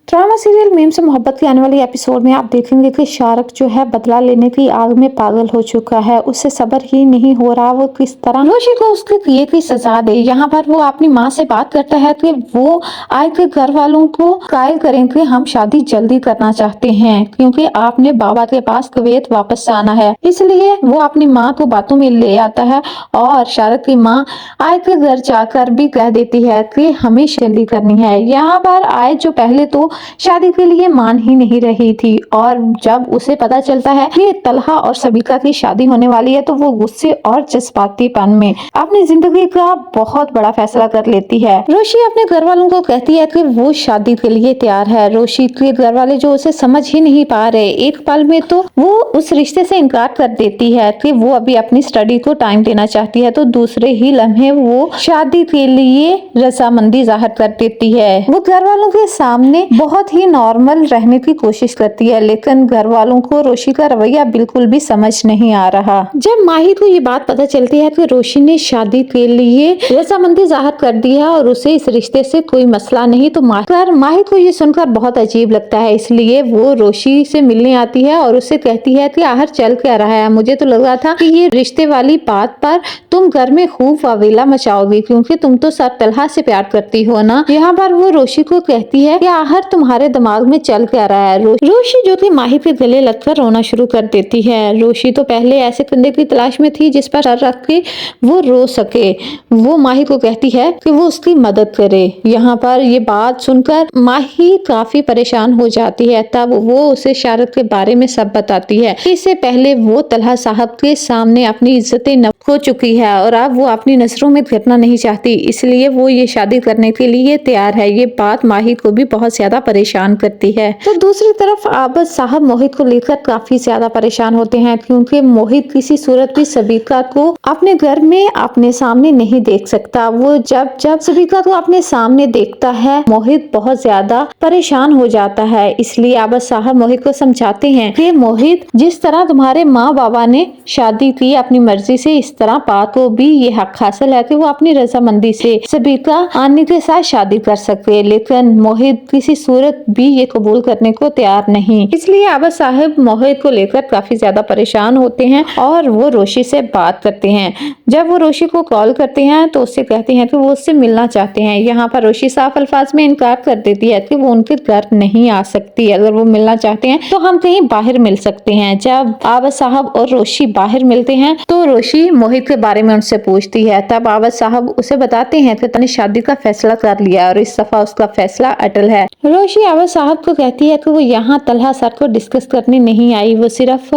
Drama serial meme से मोहब्बत के आने वाली एपिसोड में आप देखेंगे कि शाहरुख जो है बदला लेने की आग में पागल हो चुका है। उससे सब्र ही नहीं हो रहा वो किस तरह रोशी को उसके किए की सजा दे। यहाँ पर वो अपनी माँ से बात करता है कि वो आए के घर वालों को कायल करें कि हम शादी जल्दी करना चाहते हैं क्योंकि आपने बाबा के पास कुवैत वापस आना है। इसलिए वो अपनी माँ को बातों में ले आता है और शाहरुख की माँ आय के घर जाकर भी कह देती है कि हमें जल्दी करनी है। यहाँ पर आय जो पहले तो शादी के लिए मान ही नहीं रही थी और जब उसे पता चलता है कि तलहा और सबिका की शादी होने वाली है तो वो गुस्से और जज्बातीपन में अपनी जिंदगी का बहुत बड़ा फैसला कर लेती है। रोशी अपने घर वालों को कहती है कि वो शादी के लिए तैयार है। रोशी के घर वाले जो उसे समझ ही नहीं पा रहे, एक पल में तो वो उस रिश्ते से इनकार कर देती है कि वो अभी अपनी स्टडी को टाइम देना चाहती है, तो दूसरे ही लम्हे वो शादी के लिए रजामंदी जाहिर कर देती है। वो घर वालों के सामने बहुत ही नॉर्मल रहने की कोशिश करती है, लेकिन घर वालों को रोशी का रवैया बिल्कुल भी समझ नहीं आ रहा। जब माहिर को ये बात पता चलती है कि रोशी ने शादी के लिए रजामंदी जाहिर कर दी है और उसे इस रिश्ते से कोई मसला नहीं, तो माहिर को ये सुनकर बहुत अजीब लगता है। इसलिए वो रोशी से मिलने आती है और उससे कहती है कि आखिर चल क्या रहा है। मुझे तो लग रहा था कि ये रिश्ते वाली बात पर तुम घर में खूब वावेला मचाओगी क्योंकि तुम तो सर तलहा से प्यार करती हो ना। यहाँ पर वो रोशी को कहती है कि आखिर तुम्हारे दिमाग में चल क्या रहा है। रोशी जो थी माहिर के गले लगकर रोना शुरू कर देती है। रोशी तो पहले ऐसे कंधे की तलाश में थी जिस पर सर रख के वो रो सके। वो माहिर को कहती है कि वो उसकी मदद करे। यहाँ पर ये बात सुनकर माही काफी परेशान हो जाती है। तब वो उसे शाहरुख के बारे में सब बताती है। इससे पहले वो तलहा साहब के सामने अपनी इज्जत नफ्स खो चुकी है और अब वो अपनी नजरों में गिरना नहीं चाहती, इसलिए वो ये शादी करने के लिए तैयार है। ये बात माहिर को भी बहुत ज्यादा परेशान करती है। तो दूसरी तरफ आबद साहब मोहित को लेकर काफी ज्यादा परेशान होते हैं क्योंकि मोहित किसी सूरत भी सबिका को अपने घर में अपने सामने नहीं देख सकता। वो जब सबिका को अपने सामने देखता है मोहित बहुत ज्यादा परेशान हो जाता है। इसलिए आबद साहब मोहित को समझाते हैं कि मोहित, जिस तरह तुम्हारे माँ बाबा ने शादी की अपनी मर्जी से, इस तरह पाक को भी ये हक हासिल है कि वो अपनी रजामंदी से सबिका आने के साथ शादी कर सकते, लेकिन मोहित किसी सूरत भी ये कबूल करने को तैयार नहीं। इसलिए आबद साहब मोहित को लेकर काफी ज्यादा परेशान होते हैं और वो रोशी से बात करते हैं। जब वो रोशी को कॉल करते हैं तो उससे कहते हैं कि वो उससे मिलना चाहते हैं। यहाँ पर रोशी साफ अल्फाज में इनकार कर देती है कि वो उनके घर नहीं आ सकती। अगर वो मिलना चाहते हैं तो हम कहीं बाहर मिल सकते हैं। जब आबद साहब और रोशी बाहर मिलते हैं तो रोशी मोहित के बारे में उनसे पूछती है। तब आबद साहब उसे बताते हैं कि तूने शादी का फैसला कर लिया और इस दफा उसका फैसला अटल है। रोशी आबद साहब को कहती है कि वो यहाँ तलहा सर को डिस्कस करने नहीं आई, वो सिर्फ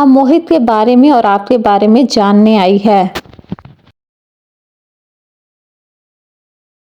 मोहित के बारे में और आपके बारे में जानने आई है।